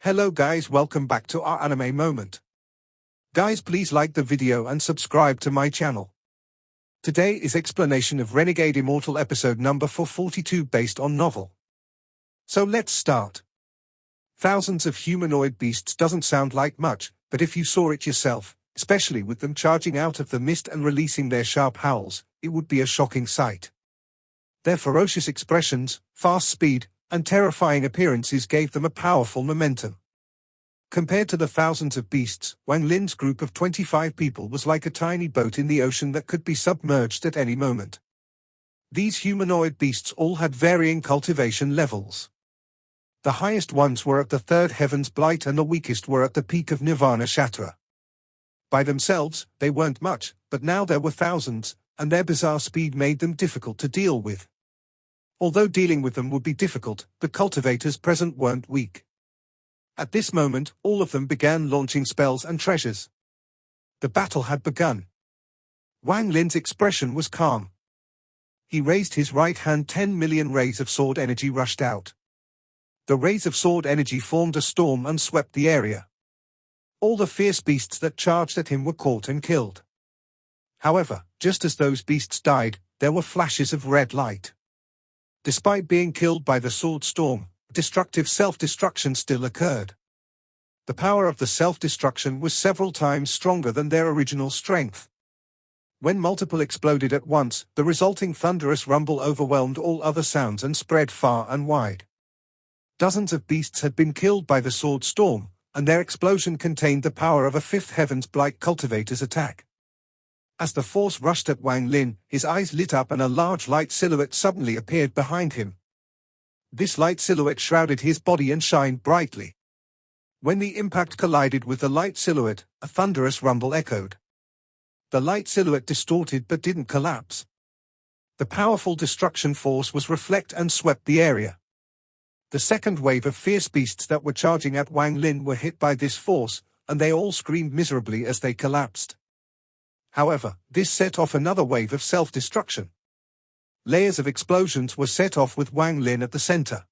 Hello guys, welcome back to our anime moment. Guys, please like the video and subscribe to my channel. Today is explanation of Renegade Immortal episode number 442 based on novel. So let's start. Thousands of humanoid beasts doesn't sound like much, but if you saw it yourself, especially with them charging out of the mist and releasing their sharp howls, it would be a shocking sight. Their ferocious expressions, fast speed, and terrifying appearances gave them a powerful momentum. Compared to the thousands of beasts, Wang Lin's group of 25 people was like a tiny boat in the ocean that could be submerged at any moment. These humanoid beasts all had varying cultivation levels. The highest ones were at the third heaven's blight and the weakest were at the peak of Nirvana Shatra. By themselves, they weren't much, but now there were thousands, and their bizarre speed made them difficult to deal with. Although dealing with them would be difficult, the cultivators present weren't weak. At this moment, all of them began launching spells and treasures. The battle had begun. Wang Lin's expression was calm. He raised his right hand. 10 million rays of sword energy rushed out. The rays of sword energy formed a storm and swept the area. All the fierce beasts that charged at him were caught and killed. However, just as those beasts died, there were flashes of red light. Despite being killed by the sword storm, destructive self-destruction still occurred. The power of the self-destruction was several times stronger than their original strength. When multiple exploded at once, the resulting thunderous rumble overwhelmed all other sounds and spread far and wide. Dozens of beasts had been killed by the sword storm, and their explosion contained the power of a fifth heaven's blight cultivator's attack. As the force rushed at Wang Lin, his eyes lit up and a large light silhouette suddenly appeared behind him. This light silhouette shrouded his body and shined brightly. When the impact collided with the light silhouette, a thunderous rumble echoed. The light silhouette distorted but didn't collapse. The powerful destruction force was reflect and swept the area. The second wave of fierce beasts that were charging at Wang Lin were hit by this force, and they all screamed miserably as they collapsed. However, this set off another wave of self-destruction. Layers of explosions were set off with Wang Lin at the center.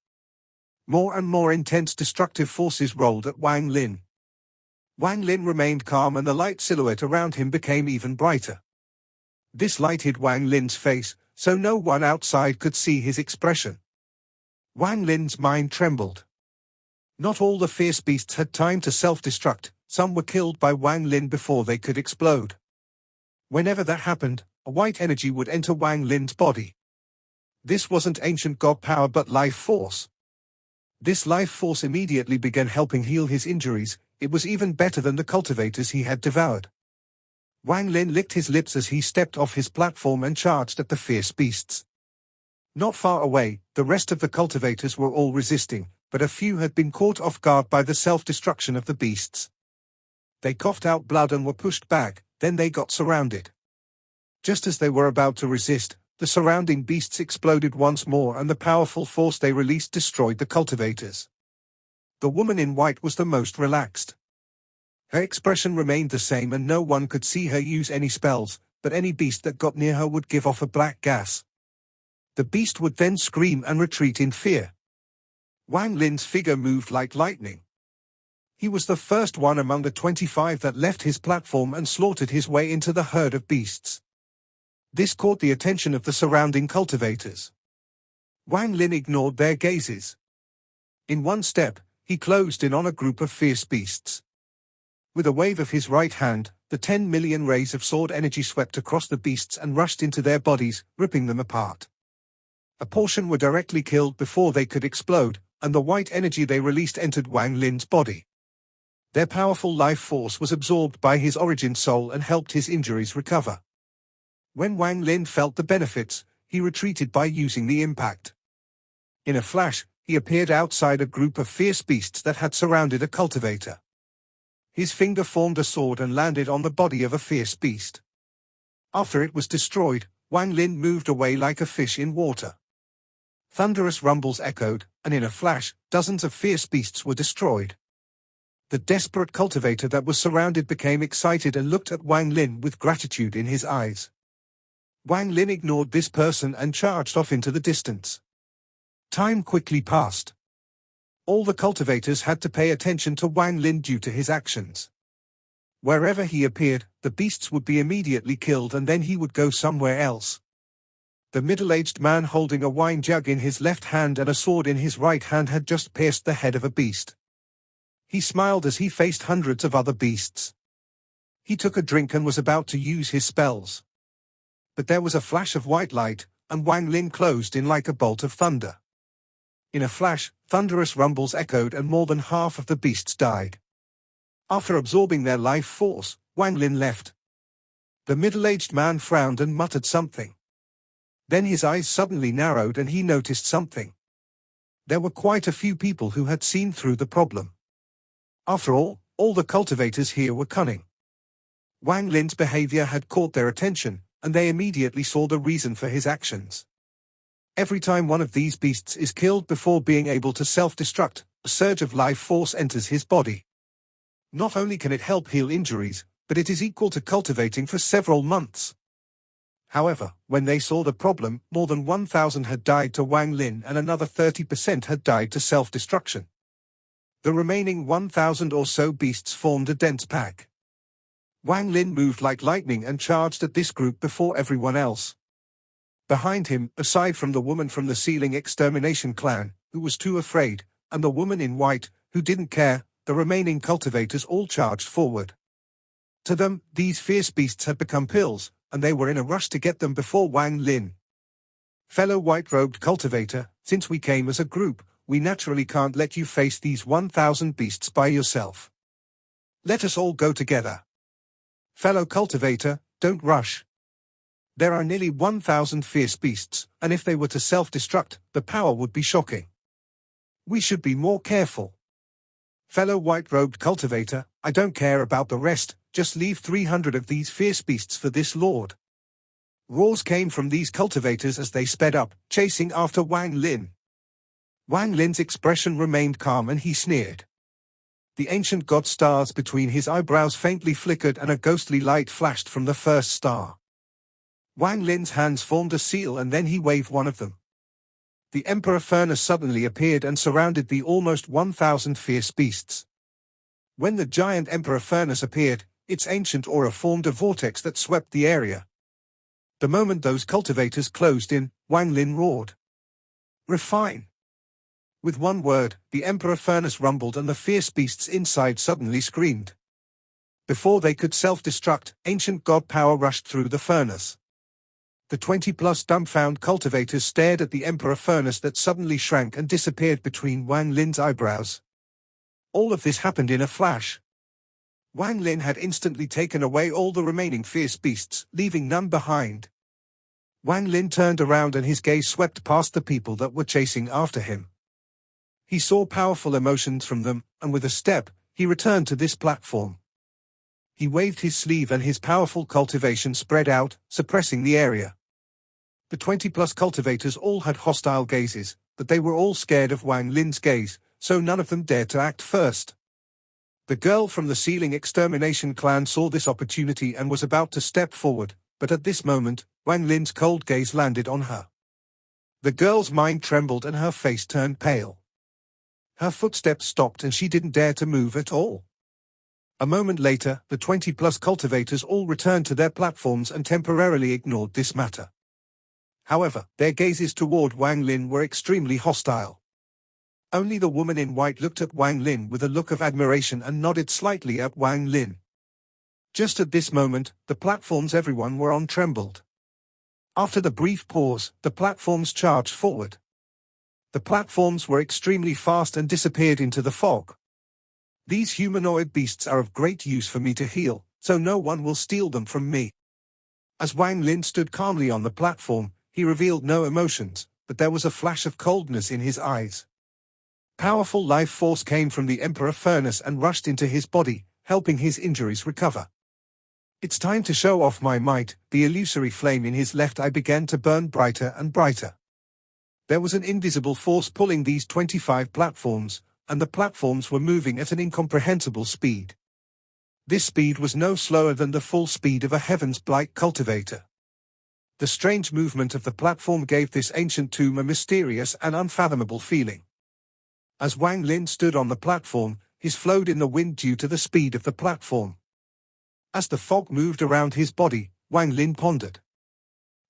More and more intense destructive forces rolled at Wang Lin. Wang Lin remained calm and the light silhouette around him became even brighter. This light hid Wang Lin's face, so no one outside could see his expression. Wang Lin's mind trembled. Not all the fierce beasts had time to self-destruct, some were killed by Wang Lin before they could explode. Whenever that happened, a white energy would enter Wang Lin's body. This wasn't ancient god power but life force. This life force immediately began helping heal his injuries. It was even better than the cultivators he had devoured. Wang Lin licked his lips as he stepped off his platform and charged at the fierce beasts. Not far away, the rest of the cultivators were all resisting, but a few had been caught off guard by the self-destruction of the beasts. They coughed out blood and were pushed back, then they got surrounded. Just as they were about to resist, the surrounding beasts exploded once more and the powerful force they released destroyed the cultivators. The woman in white was the most relaxed. Her expression remained the same and no one could see her use any spells, but any beast that got near her would give off a black gas. The beast would then scream and retreat in fear. Wang Lin's figure moved like lightning. He was the first one among the 25 that left his platform and slaughtered his way into the herd of beasts. This caught the attention of the surrounding cultivators. Wang Lin ignored their gazes. In one step, he closed in on a group of fierce beasts. With a wave of his right hand, the 10 million rays of sword energy swept across the beasts and rushed into their bodies, ripping them apart. A portion were directly killed before they could explode, and the white energy they released entered Wang Lin's body. Their powerful life force was absorbed by his origin soul and helped his injuries recover. When Wang Lin felt the benefits, he retreated by using the impact. In a flash, he appeared outside a group of fierce beasts that had surrounded a cultivator. His finger formed a sword and landed on the body of a fierce beast. After it was destroyed, Wang Lin moved away like a fish in water. Thunderous rumbles echoed, and in a flash, dozens of fierce beasts were destroyed. The desperate cultivator that was surrounded became excited and looked at Wang Lin with gratitude in his eyes. Wang Lin ignored this person and charged off into the distance. Time quickly passed. All the cultivators had to pay attention to Wang Lin due to his actions. Wherever he appeared, the beasts would be immediately killed and then he would go somewhere else. The middle-aged man holding a wine jug in his left hand and a sword in his right hand had just pierced the head of a beast. He smiled as he faced hundreds of other beasts. He took a drink and was about to use his spells. But there was a flash of white light, and Wang Lin closed in like a bolt of thunder. In a flash, thunderous rumbles echoed and more than half of the beasts died. After absorbing their life force, Wang Lin left. The middle-aged man frowned and muttered something. Then his eyes suddenly narrowed and he noticed something. There were quite a few people who had seen through the problem. After all the cultivators here were cunning. Wang Lin's behavior had caught their attention, and they immediately saw the reason for his actions. Every time one of these beasts is killed before being able to self-destruct, a surge of life force enters his body. Not only can it help heal injuries, but it is equal to cultivating for several months. However, when they saw the problem, more than 1,000 had died to Wang Lin and another 30% had died to self-destruction. The remaining 1,000 or so beasts formed a dense pack. Wang Lin moved like lightning and charged at this group before everyone else. Behind him, aside from the woman from the ceiling extermination clan, who was too afraid, and the woman in white, who didn't care, the remaining cultivators all charged forward. To them, these fierce beasts had become pills, and they were in a rush to get them before Wang Lin. Fellow white-robed cultivator, since we came as a group, we naturally can't let you face these 1,000 beasts by yourself. Let us all go together. Fellow cultivator, don't rush. There are nearly 1,000 fierce beasts, and if they were to self-destruct, the power would be shocking. We should be more careful. Fellow white-robed cultivator, I don't care about the rest, just leave 300 of these fierce beasts for this lord. Roars came from these cultivators as they sped up, chasing after Wang Lin. Wang Lin's expression remained calm and he sneered. The ancient god stars between his eyebrows faintly flickered and a ghostly light flashed from the first star. Wang Lin's hands formed a seal and then he waved one of them. The Emperor Furnace suddenly appeared and surrounded the almost 1,000 fierce beasts. When the giant Emperor Furnace appeared, its ancient aura formed a vortex that swept the area. The moment those cultivators closed in, Wang Lin roared. Refine! With one word, the Emperor Furnace rumbled and the fierce beasts inside suddenly screamed. Before they could self-destruct, ancient god power rushed through the furnace. The 20-plus dumbfounded cultivators stared at the Emperor Furnace that suddenly shrank and disappeared between Wang Lin's eyebrows. All of this happened in a flash. Wang Lin had instantly taken away all the remaining fierce beasts, leaving none behind. Wang Lin turned around and his gaze swept past the people that were chasing after him. He saw powerful emotions from them, and with a step, he returned to this platform. He waved his sleeve and his powerful cultivation spread out, suppressing the area. The 20-plus cultivators all had hostile gazes, but they were all scared of Wang Lin's gaze, so none of them dared to act first. The girl from the ceiling extermination clan saw this opportunity and was about to step forward, but at this moment, Wang Lin's cold gaze landed on her. The girl's mind trembled and her face turned pale. Her footsteps stopped and she didn't dare to move at all. A moment later, the 20-plus cultivators all returned to their platforms and temporarily ignored this matter. However, their gazes toward Wang Lin were extremely hostile. Only the woman in white looked at Wang Lin with a look of admiration and nodded slightly at Wang Lin. Just at this moment, the platforms everyone were on trembled. After the brief pause, the platforms charged forward. The platforms were extremely fast and disappeared into the fog. These humanoid beasts are of great use for me to heal, so no one will steal them from me. As Wang Lin stood calmly on the platform, he revealed no emotions, but there was a flash of coldness in his eyes. Powerful life force came from the Emperor Furnace and rushed into his body, helping his injuries recover. It's time to show off my might. The illusory flame in his left eye began to burn brighter and brighter. There was an invisible force pulling these 25 platforms, and the platforms were moving at an incomprehensible speed. This speed was no slower than the full speed of a Heaven's Blight cultivator. The strange movement of the platform gave this ancient tomb a mysterious and unfathomable feeling. As Wang Lin stood on the platform, his flowed in the wind due to the speed of the platform. As the fog moved around his body, Wang Lin pondered.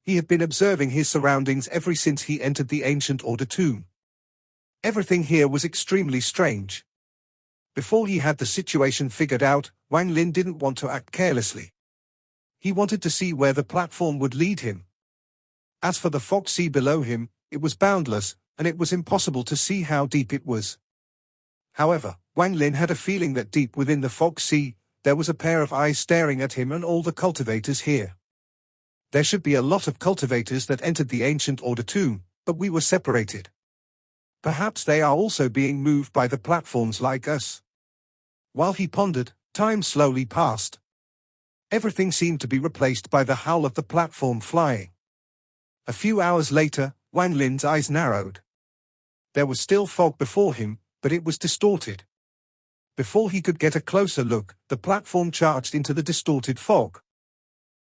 He had been observing his surroundings ever since he entered the ancient order tomb. Everything here was extremely strange. Before he had the situation figured out, Wang Lin didn't want to act carelessly. He wanted to see where the platform would lead him. As for the fog sea below him, it was boundless, and it was impossible to see how deep it was. However, Wang Lin had a feeling that deep within the fog sea, there was a pair of eyes staring at him and all the cultivators here. There should be a lot of cultivators that entered the ancient order tomb, but we were separated. Perhaps they are also being moved by the platforms like us. While he pondered, time slowly passed. Everything seemed to be replaced by the howl of the platform flying. A few hours later, Wang Lin's eyes narrowed. There was still fog before him, but it was distorted. Before he could get a closer look, the platform charged into the distorted fog.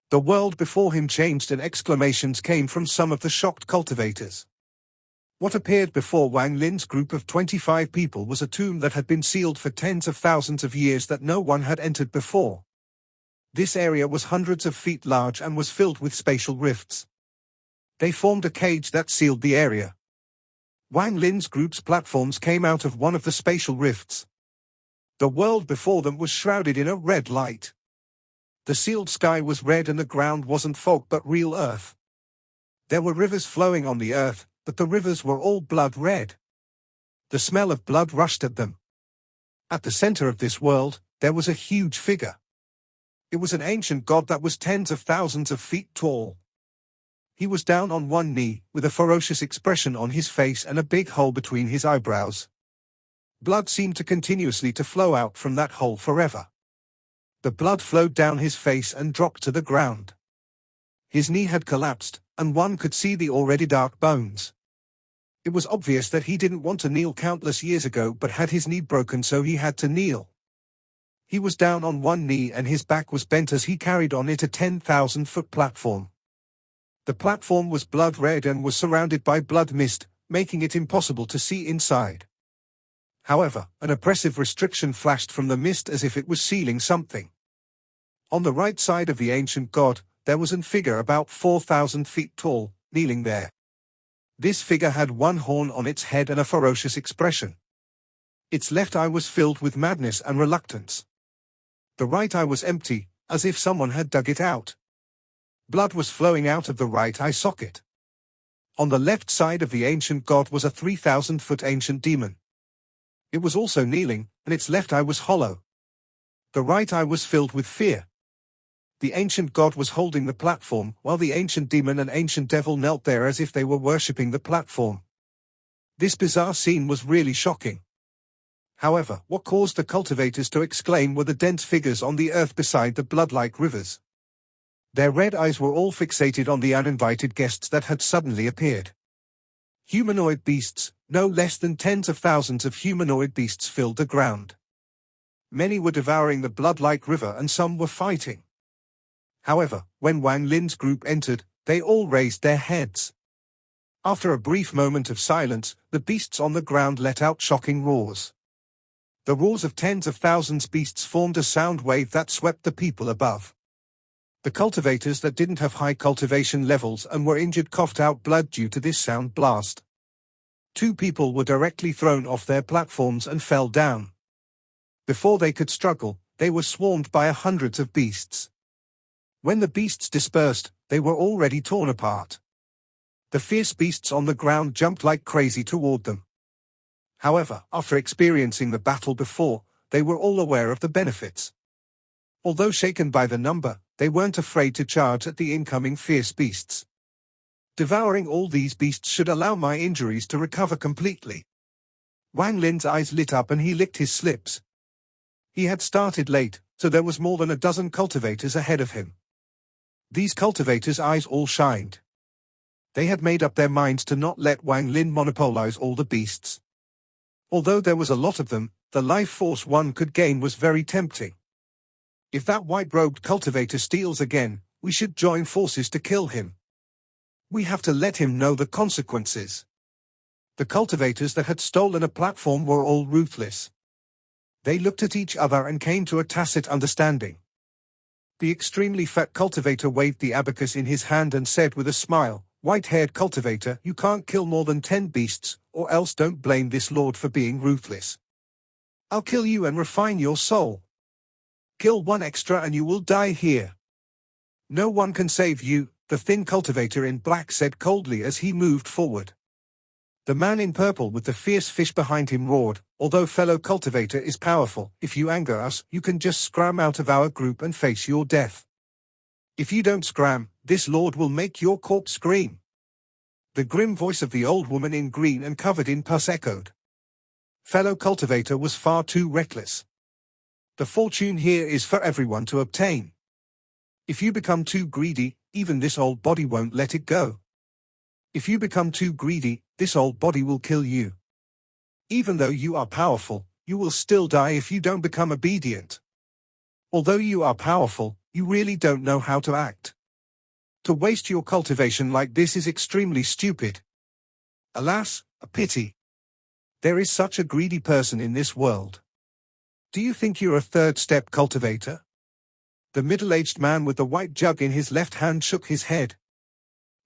The world before him changed and exclamations came from some of the shocked cultivators. What appeared before Wang Lin's group of 25 people was a tomb that had been sealed for tens of thousands of years that no one had entered before. This area was hundreds of feet large and was filled with spatial rifts. They formed a cage that sealed the area. Wang Lin's group's platforms came out of one of the spatial rifts. The world before them was shrouded in a red light. The sealed sky was red and the ground wasn't fog but real earth. There were rivers flowing on the earth, but the rivers were all blood red. The smell of blood rushed at them. At the center of this world, there was a huge figure. It was an ancient god that was tens of thousands of feet tall. He was down on one knee, with a ferocious expression on his face and a big hole between his eyebrows. Blood seemed to continuously to flow out from that hole forever. The blood flowed down his face and dropped to the ground. His knee had collapsed, and one could see the already dark bones. It was obvious that he didn't want to kneel countless years ago but had his knee broken so he had to kneel. He was down on one knee and his back was bent as he carried on it a 10,000-foot platform. The platform was blood red and was surrounded by blood mist, making it impossible to see inside. However, an oppressive restriction flashed from the mist as if it was sealing something. On the right side of the ancient god, there was a figure about 4,000 feet tall, kneeling there. This figure had one horn on its head and a ferocious expression. Its left eye was filled with madness and reluctance. The right eye was empty, as if someone had dug it out. Blood was flowing out of the right eye socket. On the left side of the ancient god was a 3,000-foot ancient demon. It was also kneeling, and its left eye was hollow. The right eye was filled with fear. The ancient god was holding the platform, while the ancient demon and ancient devil knelt there as if they were worshipping the platform. This bizarre scene was really shocking. However, what caused the cultivators to exclaim were the dense figures on the earth beside the blood-like rivers. Their red eyes were all fixated on the uninvited guests that had suddenly appeared. Humanoid beasts, no less than tens of thousands of humanoid beasts filled the ground. Many were devouring the blood-like river and some were fighting. However, when Wang Lin's group entered, they all raised their heads. After a brief moment of silence, the beasts on the ground let out shocking roars. The roars of tens of thousands of beasts formed a sound wave that swept the people above. The cultivators that didn't have high cultivation levels and were injured coughed out blood due to this sound blast. 2 people were directly thrown off their platforms and fell down. Before they could struggle, they were swarmed by hundreds of beasts. When the beasts dispersed, they were already torn apart. The fierce beasts on the ground jumped like crazy toward them. However, after experiencing the battle before, they were all aware of the benefits. Although shaken by the number, they weren't afraid to charge at the incoming fierce beasts. Devouring all these beasts should allow my injuries to recover completely. Wang Lin's eyes lit up and he licked his lips. He had started late, so there was more than a dozen cultivators ahead of him. These cultivators' eyes all shined. They had made up their minds to not let Wang Lin monopolize all the beasts. Although there was a lot of them, the life force one could gain was very tempting. If that white-robed cultivator steals again, we should join forces to kill him. We have to let him know the consequences. The cultivators that had stolen a platform were all ruthless. They looked at each other and came to a tacit understanding. The extremely fat cultivator waved the abacus in his hand and said with a smile, "White-haired cultivator, you can't kill more than 10 beasts, or else don't blame this lord for being ruthless. I'll kill you and refine your soul. Kill one extra and you will die here. No one can save you," the thin cultivator in black said coldly as he moved forward. The man in purple with the fierce fish behind him roared, "Although fellow cultivator is powerful, if you anger us, you can just scram out of our group and face your death. If you don't scram, this lord will make your corpse scream." The grim voice of the old woman in green and covered in pus echoed. Fellow cultivator was far too reckless. The fortune here is for everyone to obtain. If you become too greedy, even this old body won't let it go. If you become too greedy, this old body will kill you. Even though you are powerful, you will still die if you don't become obedient. Although you are powerful, you really don't know how to act. To waste your cultivation like this is extremely stupid. Alas, a pity. There is such a greedy person in this world. Do you think you're a third-step cultivator? The middle-aged man with the white jug in his left hand shook his head.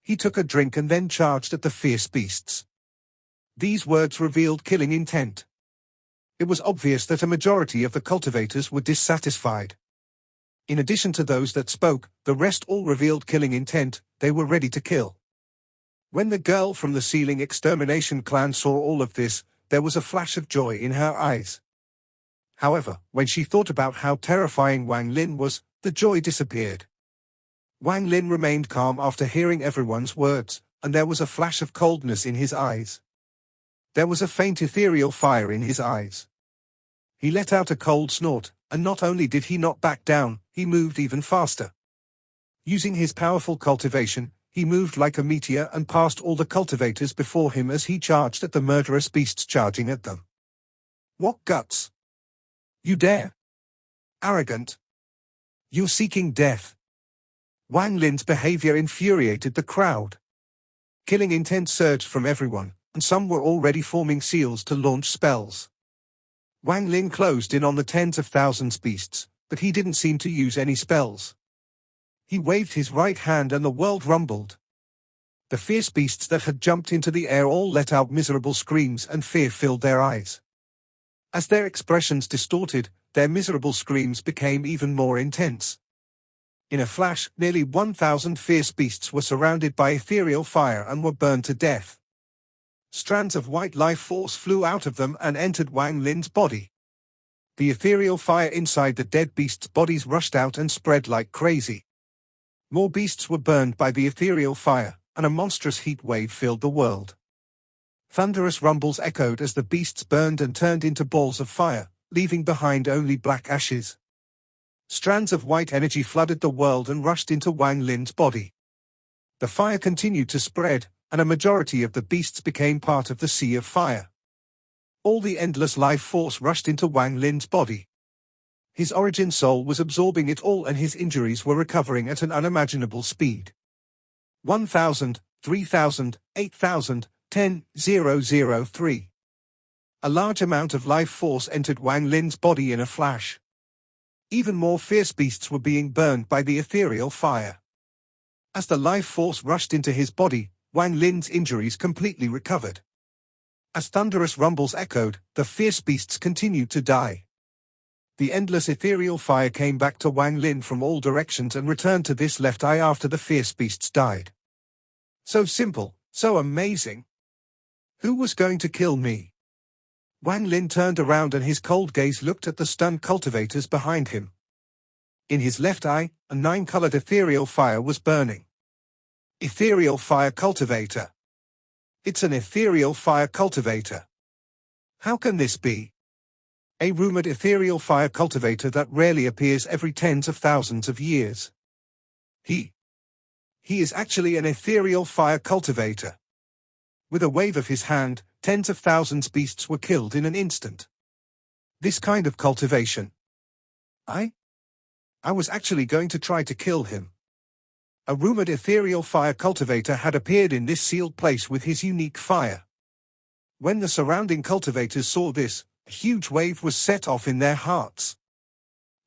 He took a drink and then charged at the fierce beasts. These words revealed killing intent. It was obvious that a majority of the cultivators were dissatisfied. In addition to those that spoke, the rest all revealed killing intent. They were ready to kill. When the girl from the ceiling extermination clan saw all of this, there was a flash of joy in her eyes. However, when she thought about how terrifying Wang Lin was, the joy disappeared. Wang Lin remained calm after hearing everyone's words, and there was a flash of coldness in his eyes. There was a faint ethereal fire in his eyes. He let out a cold snort, and not only did he not back down, he moved even faster. Using his powerful cultivation, he moved like a meteor and passed all the cultivators before him as he charged at the murderous beasts charging at them. What guts! You dare! Arrogant! You're seeking death! Wang Lin's behavior infuriated the crowd. Killing intent surged from everyone, and some were already forming seals to launch spells. Wang Lin closed in on the tens of thousands beasts, but he didn't seem to use any spells. He waved his right hand and the world rumbled. The fierce beasts that had jumped into the air all let out miserable screams and fear filled their eyes. As their expressions distorted, their miserable screams became even more intense. In a flash, nearly 1,000 fierce beasts were surrounded by ethereal fire and were burned to death. Strands of white life force flew out of them and entered Wang Lin's body. The ethereal fire inside the dead beasts' bodies rushed out and spread like crazy. More beasts were burned by the ethereal fire, and a monstrous heat wave filled the world. Thunderous rumbles echoed as the beasts burned and turned into balls of fire, leaving behind only black ashes. Strands of white energy flooded the world and rushed into Wang Lin's body. The fire continued to spread, and a majority of the beasts became part of the sea of fire. All the endless life force rushed into Wang Lin's body. His origin soul was absorbing it all and his injuries were recovering at an unimaginable speed. 1,000, 3,000, 8,000, 10,003. A large amount of life force entered Wang Lin's body in a flash. Even more fierce beasts were being burned by the ethereal fire. As the life force rushed into his body, Wang Lin's injuries completely recovered. As thunderous rumbles echoed, the fierce beasts continued to die. The endless ethereal fire came back to Wang Lin from all directions and returned to this left eye after the fierce beasts died. So simple, so amazing. Who was going to kill me? Wang Lin turned around and his cold gaze looked at the stunned cultivators behind him. In his left eye, a 9-colored ethereal fire was burning. Ethereal fire cultivator. It's an ethereal fire cultivator. How can this be? A rumored ethereal fire cultivator that rarely appears every tens of thousands of years. He is actually an ethereal fire cultivator. With a wave of his hand, tens of thousands beasts were killed in an instant. This kind of cultivation. I was actually going to try to kill him. A rumored ethereal fire cultivator had appeared in this sealed place with his unique fire. When the surrounding cultivators saw this, a huge wave was set off in their hearts.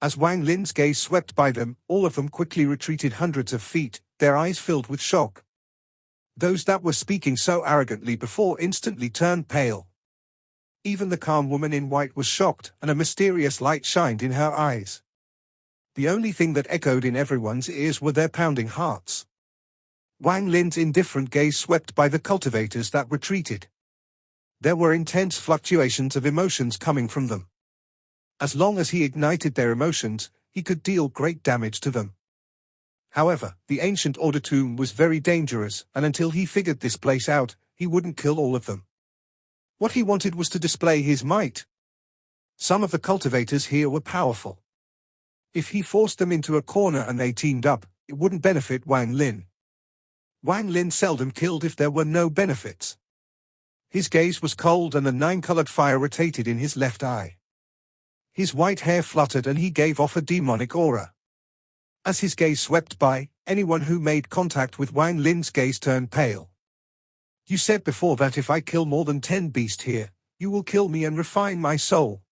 As Wang Lin's gaze swept by them, all of them quickly retreated hundreds of feet, their eyes filled with shock. Those that were speaking so arrogantly before instantly turned pale. Even the calm woman in white was shocked, and a mysterious light shined in her eyes. The only thing that echoed in everyone's ears were their pounding hearts. Wang Lin's indifferent gaze swept by the cultivators that retreated. There were intense fluctuations of emotions coming from them. As long as he ignited their emotions, he could deal great damage to them. However, the ancient order tomb was very dangerous, and until he figured this place out, he wouldn't kill all of them. What he wanted was to display his might. Some of the cultivators here were powerful. If he forced them into a corner and they teamed up, it wouldn't benefit Wang Lin. Wang Lin seldom killed if there were no benefits. His gaze was cold and the nine-colored fire rotated in his left eye. His white hair fluttered and he gave off a demonic aura. As his gaze swept by, anyone who made contact with Wang Lin's gaze turned pale. You said before that if I kill more than 10 beasts here, you will kill me and refine my soul.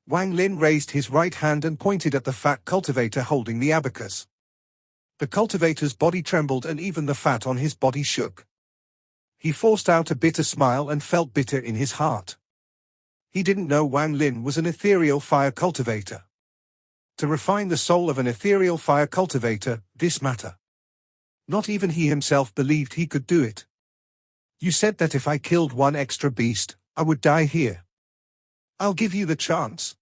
Wang Lin raised his right hand and pointed at the fat cultivator holding the abacus. The cultivator's body trembled and even the fat on his body shook. He forced out a bitter smile and felt bitter in his heart. He didn't know Wang Lin was an ethereal fire cultivator. To refine the soul of an ethereal fire cultivator, this matter. Not even he himself believed he could do it. You said that if I killed one extra beast, I would die here. I'll give you the chance.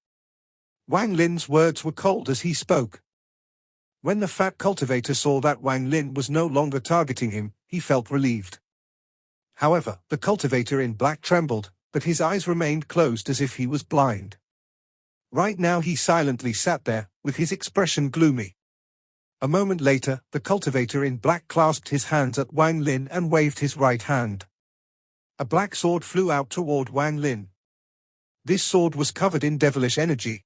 Wang Lin's words were cold as he spoke. When the fat cultivator saw that Wang Lin was no longer targeting him, he felt relieved. However, the cultivator in black trembled, but his eyes remained closed as if he was blind. Right now he silently sat there, with his expression gloomy. A moment later, the cultivator in black clasped his hands at Wang Lin and waved his right hand. A black sword flew out toward Wang Lin. This sword was covered in devilish energy.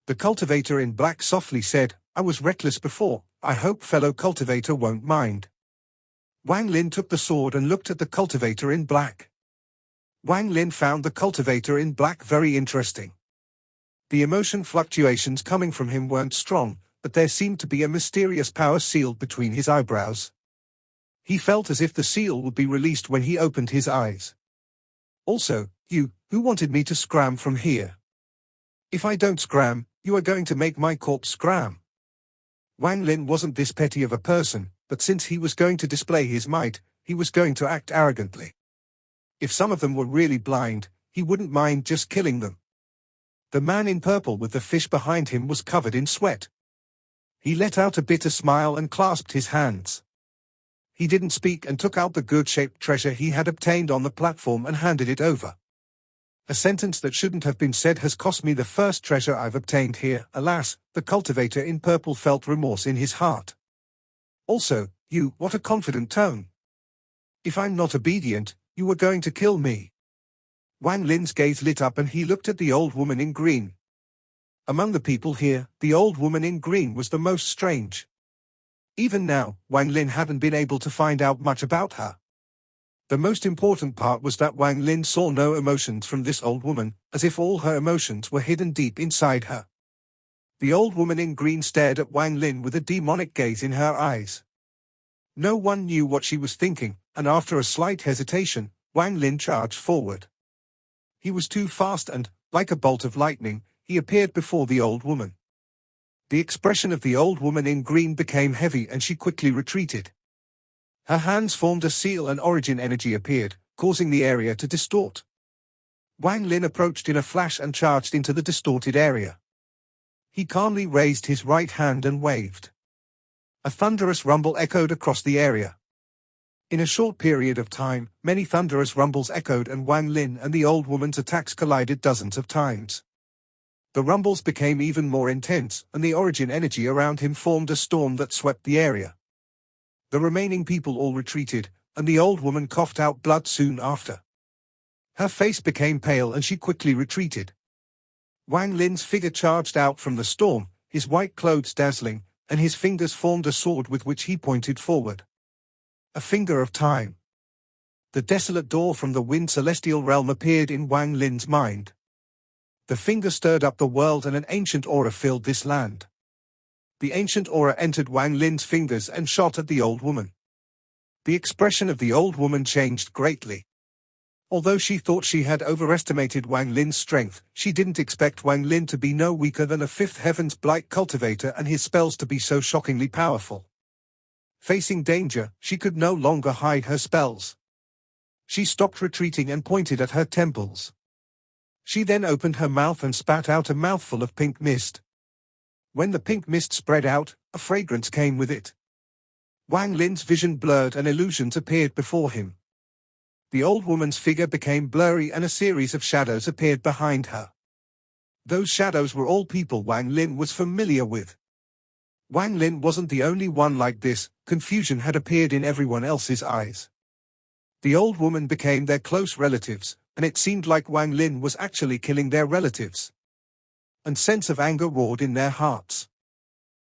The cultivator in black softly said, I was reckless before, I hope fellow cultivator won't mind. Wang Lin took the sword and looked at the cultivator in black. Wang Lin found the cultivator in black very interesting. The emotion fluctuations coming from him weren't strong, but there seemed to be a mysterious power sealed between his eyebrows. He felt as if the seal would be released when he opened his eyes. Also, you, who wanted me to scram from here? If I don't scram, you are going to make my corpse scram. Wang Lin wasn't this petty of a person, but since he was going to display his might, he was going to act arrogantly. If some of them were really blind, he wouldn't mind just killing them. The man in purple with the fish behind him was covered in sweat. He let out a bitter smile and clasped his hands. He didn't speak and took out the good-shaped treasure he had obtained on the platform and handed it over. A sentence that shouldn't have been said has cost me the first treasure I've obtained here, alas, the cultivator in purple felt remorse in his heart. Also, you, what a confident tone. If I'm not obedient, you were going to kill me. Wang Lin's gaze lit up and he looked at the old woman in green. Among the people here, the old woman in green was the most strange. Even now, Wang Lin hadn't been able to find out much about her. The most important part was that Wang Lin saw no emotions from this old woman, as if all her emotions were hidden deep inside her. The old woman in green stared at Wang Lin with a demonic gaze in her eyes. No one knew what she was thinking, and after a slight hesitation, Wang Lin charged forward. He was too fast and, like a bolt of lightning, he appeared before the old woman. The expression of the old woman in green became heavy and she quickly retreated. Her hands formed a seal and origin energy appeared, causing the area to distort. Wang Lin approached in a flash and charged into the distorted area. He calmly raised his right hand and waved. A thunderous rumble echoed across the area. In a short period of time, many thunderous rumbles echoed and Wang Lin and the old woman's attacks collided dozens of times. The rumbles became even more intense, and the origin energy around him formed a storm that swept the area. The remaining people all retreated, and the old woman coughed out blood soon after. Her face became pale and she quickly retreated. Wang Lin's figure charged out from the storm, his white clothes dazzling, and his fingers formed a sword with which he pointed forward. A finger of time. The desolate door from the wind celestial realm appeared in Wang Lin's mind. The finger stirred up the world and an ancient aura filled this land. The ancient aura entered Wang Lin's fingers and shot at the old woman. The expression of the old woman changed greatly. Although she thought she had overestimated Wang Lin's strength, she didn't expect Wang Lin to be no weaker than a fifth heaven's blight cultivator and his spells to be so shockingly powerful. Facing danger, she could no longer hide her spells. She stopped retreating and pointed at her temples. She then opened her mouth and spat out a mouthful of pink mist. When the pink mist spread out, a fragrance came with it. Wang Lin's vision blurred and illusions appeared before him. The old woman's figure became blurry and a series of shadows appeared behind her. Those shadows were all people Wang Lin was familiar with. Wang Lin wasn't the only one like this. Confusion had appeared in everyone else's eyes. The old woman became their close relatives, and it seemed like Wang Lin was actually killing their relatives. A sense of anger roared in their hearts.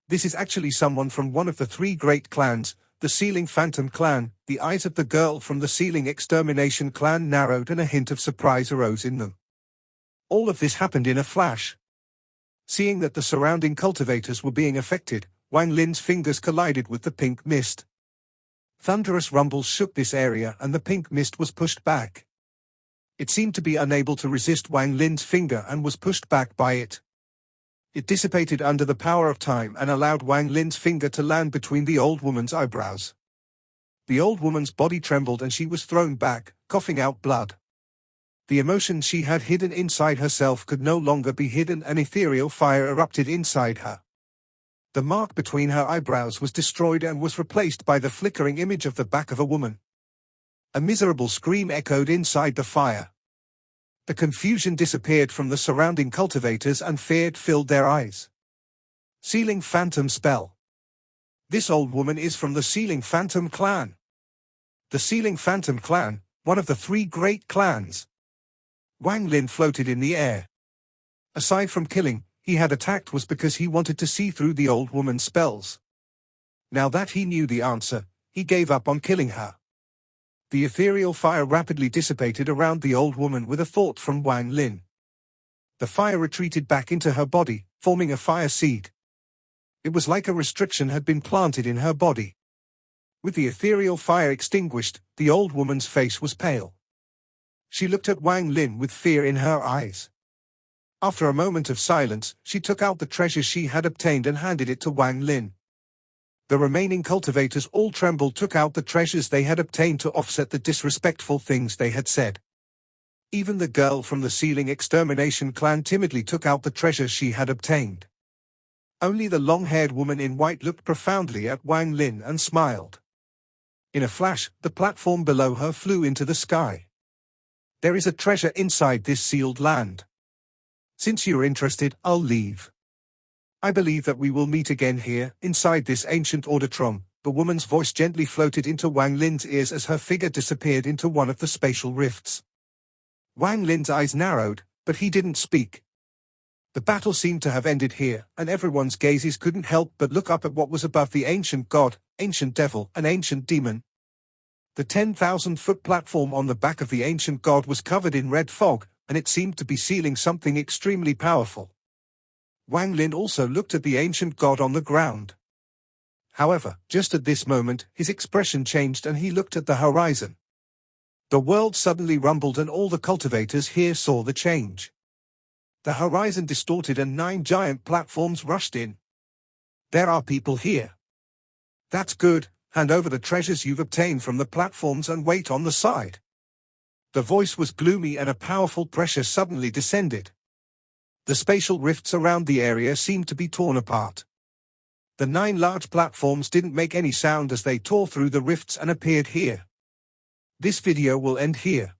This is actually someone from one of the three great clans, the Sealing Phantom clan. The eyes of the girl from the Sealing Extermination clan narrowed and a hint of surprise arose in them. All of this happened in a flash. Seeing that the surrounding cultivators were being affected, Wang Lin's fingers collided with the pink mist. Thunderous rumbles shook this area and the pink mist was pushed back. It seemed to be unable to resist Wang Lin's finger and was pushed back by it. It dissipated under the power of time and allowed Wang Lin's finger to land between the old woman's eyebrows. The old woman's body trembled and she was thrown back, coughing out blood. The emotions she had hidden inside herself could no longer be hidden. An ethereal fire erupted inside her. The mark between her eyebrows was destroyed and was replaced by the flickering image of the back of a woman. A miserable scream echoed inside the fire. The confusion disappeared from the surrounding cultivators and fear filled their eyes. Sealing Phantom spell. This old woman is from the Sealing Phantom clan. The Sealing Phantom clan, one of the three great clans. Wang Lin floated in the air. Aside from killing, he had attacked was because he wanted to see through the old woman's spells. Now that he knew the answer, he gave up on killing her. The ethereal fire rapidly dissipated around the old woman with a thought from Wang Lin. The fire retreated back into her body, forming a fire seed. It was like a restriction had been planted in her body. With the ethereal fire extinguished, the old woman's face was pale. She looked at Wang Lin with fear in her eyes. After a moment of silence, she took out the treasure she had obtained and handed it to Wang Lin. The remaining cultivators all trembled, took out the treasures they had obtained to offset the disrespectful things they had said. Even the girl from the Sealing Extermination clan timidly took out the treasure she had obtained. Only the long-haired woman in white looked profoundly at Wang Lin and smiled. In a flash, the platform below her flew into the sky. There is a treasure inside this sealed land. Since you're interested, I'll leave. I believe that we will meet again here, inside this ancient auditron. The woman's voice gently floated into Wang Lin's ears as her figure disappeared into one of the spatial rifts. Wang Lin's eyes narrowed, but he didn't speak. The battle seemed to have ended here, and everyone's gazes couldn't help but look up at what was above the ancient god, ancient devil, and ancient demon. The 10,000-foot platform on the back of the ancient god was covered in red fog, and it seemed to be sealing something extremely powerful. Wang Lin also looked at the ancient god on the ground. However, just at this moment, his expression changed and he looked at the horizon. The world suddenly rumbled and all the cultivators here saw the change. The horizon distorted and 9 giant platforms rushed in. There are people here. That's good, hand over the treasures you've obtained from the platforms and wait on the side. The voice was gloomy and a powerful pressure suddenly descended. The spatial rifts around the area seemed to be torn apart. The 9 large platforms didn't make any sound as they tore through the rifts and appeared here. This video will end here.